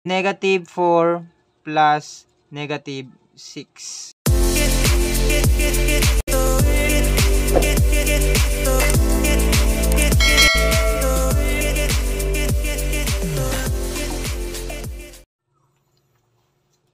negative 4 plus negative 6.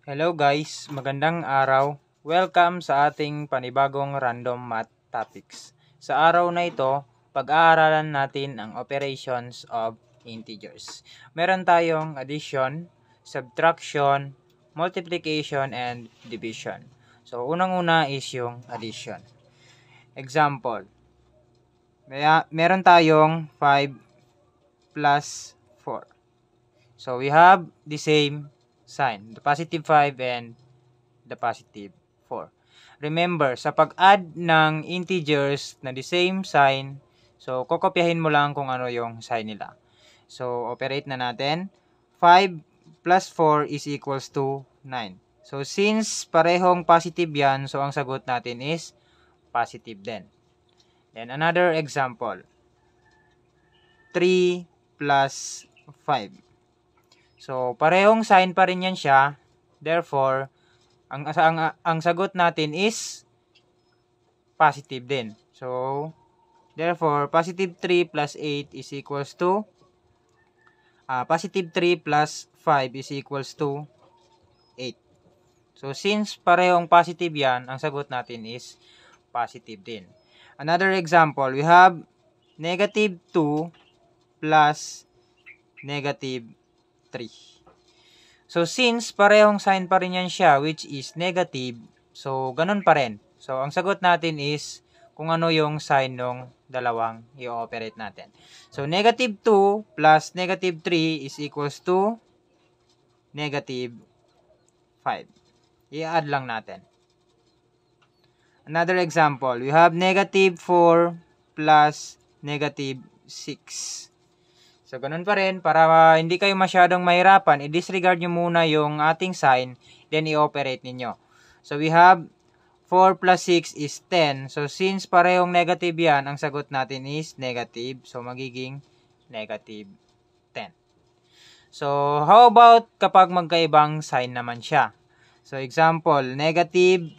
Hello guys, magandang araw. Welcome sa ating panibagong random math topics. Sa araw na ito, pag-aaralan natin ang operations of integers. Meron tayong addition, subtraction, multiplication, and division. So, unang-una is yung addition. Example, meron tayong 5 plus 4. So, we have the same sign, the positive 5 and the positive 4. Remember, sa pag-add ng integers na the same sign, so kokopyahin mo lang kung ano yung sign nila. So, operate na natin. 5 plus 4 is equals to 9. So, since parehong positive yan, so ang sagot natin is positive din. Then, another example. 3 plus 5. So, parehong sign pa rin yan siya. Therefore, ang sagot natin is positive din. So, therefore, positive 3 plus 8 is equals to positive 3 plus 5 is equals to 8. So, since parehong positive yan, ang sagot natin is positive din. Another example, we have negative 2 plus negative 3. So, since parehong sign pa rin yan siya, which is negative, so, ganun pa rin. So, ang sagot natin is kung ano yung sign ng dalawang i-operate natin. So, negative 2 plus negative 3 is equals to negative 5. I-add lang natin. Another example, we have negative 4 plus negative 6. So, ganun pa rin. Para hindi kayo masyadong mahirapan, i-disregard nyo muna yung ating sign, then i-operate ninyo. So, we have 4 plus 6 is 10. So, since parehong negative yan, ang sagot natin is negative. So, magiging negative 10. So, how about kapag magkaibang sign naman siya? So, example, negative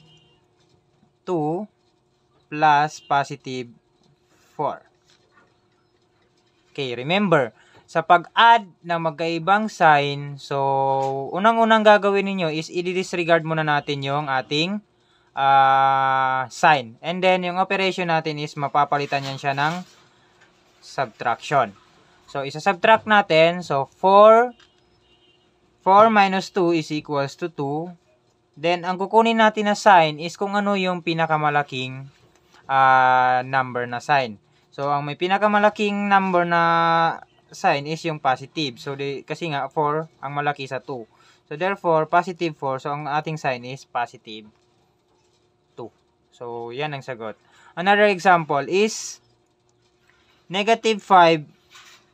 2 plus positive 4. Okay, remember, sa pag-add ng magkaibang sign, so, unang-unang gagawin niyo is i-disregard muna natin yung ating sign. And then, yung operation natin is mapapalitan yan siya ng subtraction. So, isa-subtract natin. So, 4 minus 2 is equals to 2. Then, ang kukunin natin na sign is kung ano yung pinakamalaking number na sign. So, ang may pinakamalaking number na sign is yung positive. So, kasi nga, 4 ang malaki sa 2. So, therefore, positive 4. So, ang ating sign is positive 2. So, yan ang sagot. Another example is negative 5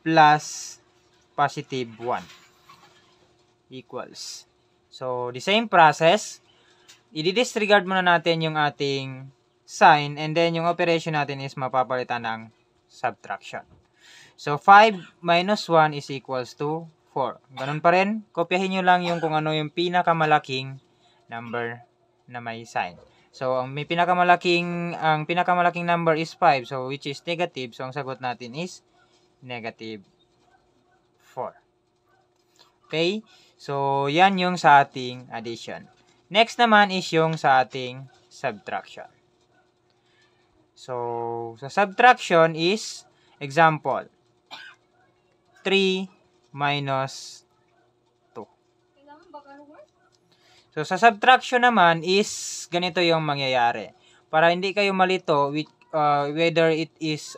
plus positive 1 equals. So, the same process. I-disregard muna natin yung ating sign and then yung operation natin is mapapalitan ng subtraction. So, 5 minus 1 is equals to 4. Ganun pa rin. Kopyahin nyo lang yung kung ano yung pinakamalaking number na may sign. So, ang pinakamalaking number is 5. So, which is negative. So, ang sagot natin is negative 4. Okay? So, yan yung sa ating addition. Next naman is yung sa ating subtraction. So, sa subtraction is, example, 3 minus 2. So, sa subtraction naman is, ganito yung mangyayari. Para hindi kayo malito, whether it is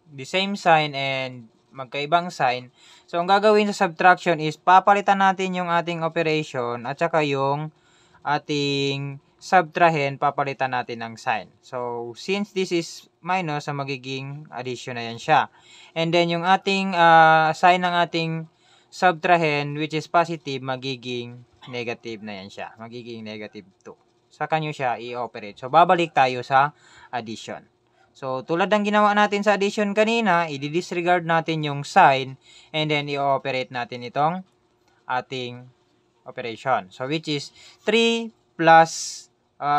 the same sign and magkaibang sign. So, ang gagawin sa subtraction is, papalitan natin yung ating operation at saka yung ating subtrahen, papalitan natin ng sign. So, since this is minus, magiging addition na yan siya. And then, yung ating sign ng ating subtrahen, which is positive, magiging negative na yan siya. Magiging negative 2. Saka nyo siya i-operate. So, babalik tayo sa addition. So, tulad ng ginawa natin sa addition kanina, i-disregard natin yung sign and then i-operate natin itong ating operation. So, which is 3 plus,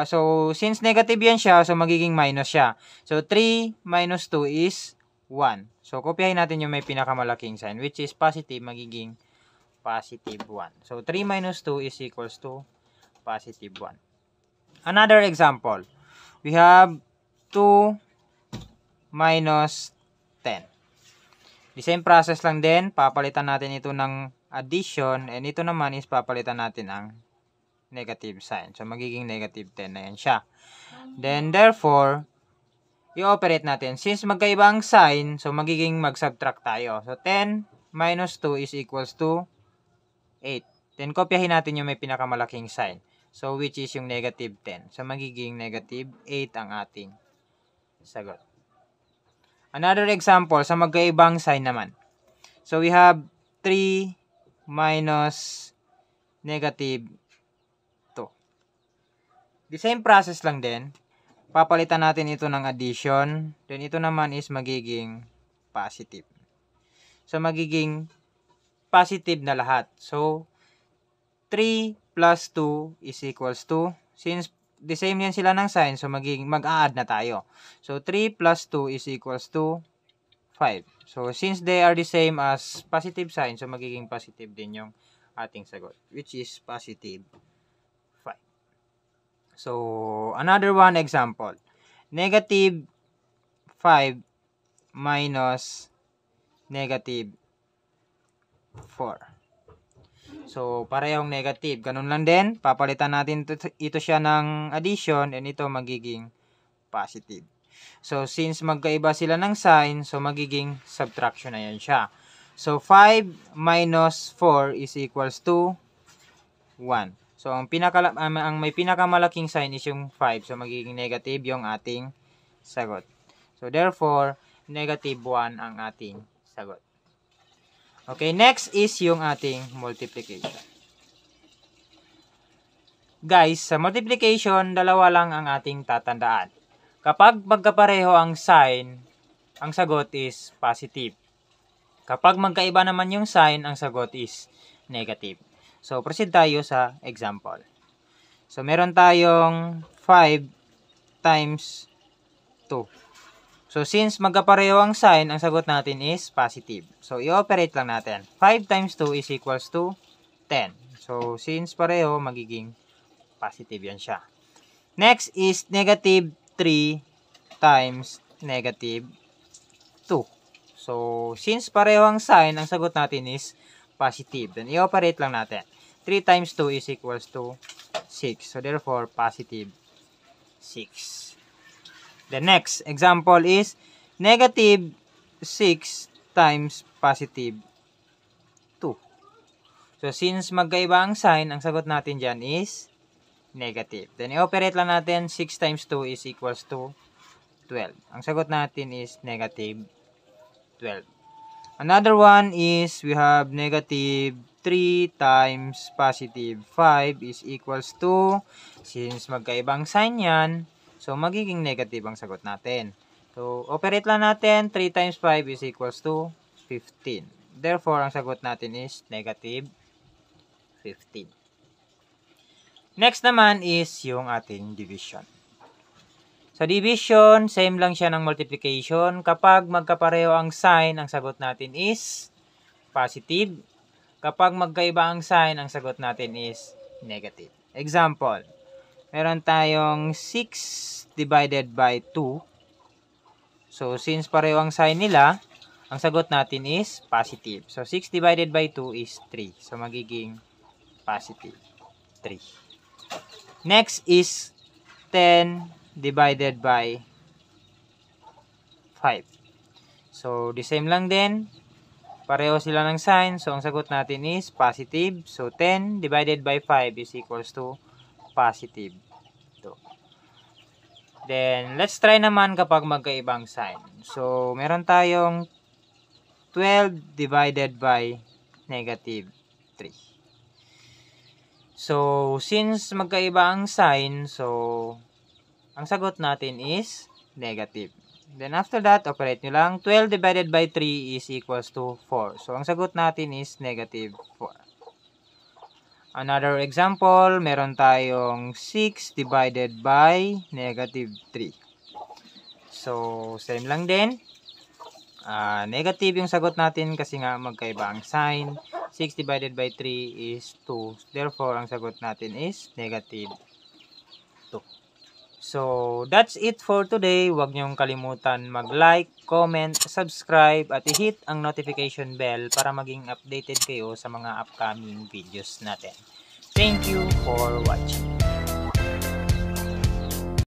so, since negative yan siya, so, magiging minus siya. So, 3 minus 2 is 1. So, kopyahin natin yung may pinakamalaking sign, which is positive, magiging positive 1. So, 3 minus 2 is equals to positive 1. Another example, we have 2 minus 10. The same process lang din, papalitan natin ito ng addition, and ito naman is papalitan natin ang negative sign. So, magiging negative 10 na yan siya. Then, therefore, i-operate natin. Since magkaiba ang sign, so magiging mag-subtract tayo. So, 10 minus 2 is equals to 8. Then, kopyahin natin yung may pinakamalaking sign. So, which is yung negative 10. So, magiging negative 8 ang ating sagot. Another example, sa magkaibang sign naman. So, we have 3 minus negative 2. The same process lang din. Papalitan natin ito ng addition. Then, ito naman is magiging positive. So, magiging positive na lahat. So, 3 plus 2 is equals to, since the same yan sila ng sign, so magiging mag-a-add na tayo. So, 3 plus 2 is equals to 5. So, since they are the same as positive sign, so magiging positive din yung ating sagot, which is positive 5. So, another one example. Negative 5 minus negative 4. So, parehong negative. Ganun lang din. Papalitan natin ito siya ng addition and ito magiging positive. So, since magkaiba sila ng sign, so magiging subtraction na yan siya. So, 5 minus 4 is equals to 1. So, ang may pinakamalaking sign is yung 5. So, magiging negative yung ating sagot. So, therefore, negative 1 ang ating sagot. Okay, next is yung ating multiplication. Guys, sa multiplication, dalawa lang ang ating tatandaan. Kapag magkapareho ang sign, ang sagot is positive. Kapag magkaiba naman yung sign, ang sagot is negative. So, proceed tayo sa example. So, meron tayong 5 times 2. So, since magkapareho ang sign, ang sagot natin is positive. So, i-operate lang natin. 5 times 2 is equals to 10. So, since pareho, magiging positive yan siya. Next is negative 3 times negative 2. So, since pareho ang sign, ang sagot natin is positive. Then, i-operate lang natin. 3 times 2 is equals to 6. So, therefore, positive 6. The next example is negative 6 times positive 2. So, since magkaiba ang sign, ang sagot natin dyan is negative. Then, i-operate lang natin. 6 times 2 is equals to 12. Ang sagot natin is negative 12. Another one is we have negative 3 times positive 5 is equals to, since magkaibang sign yan, so, magiging negative ang sagot natin. So, operate lang natin. 3 times 5 is equals to 15. Therefore, ang sagot natin is negative 15. Next naman is yung ating division. Sa division, same lang siya ng multiplication. Kapag magkapareho ang sign, ang sagot natin is positive. Kapag magkaiba ang sign, ang sagot natin is negative. Example. Meron tayong 6 divided by 2. So, since pareho ang sign nila, ang sagot natin is positive. So, 6 divided by 2 is 3. So, magiging positive 3. Next is 10 divided by 5. So, the same lang din. Pareho sila ng sign. So, ang sagot natin is positive. So, 10 divided by 5 is equals to positive 2. Then, let's try naman kapag magkaibang sign. So, meron tayong 12 divided by negative 3. So, since magkaiba ang sign, so, ang sagot natin is negative. Then, after that, operate nyo lang. 12 divided by 3 is equals to 4. So, ang sagot natin is negative 4. Another example, meron tayong 6 divided by negative 3. So, same lang din. Negative yung sagot natin kasi nga magkaiba ang sign. 6 divided by 3 is 2. Therefore, ang sagot natin is negative 2. So, that's it for today. Huwag niyong kalimutan mag-like, comment, subscribe, at i-hit ang notification bell para maging updated kayo sa mga upcoming videos natin. Thank you for watching.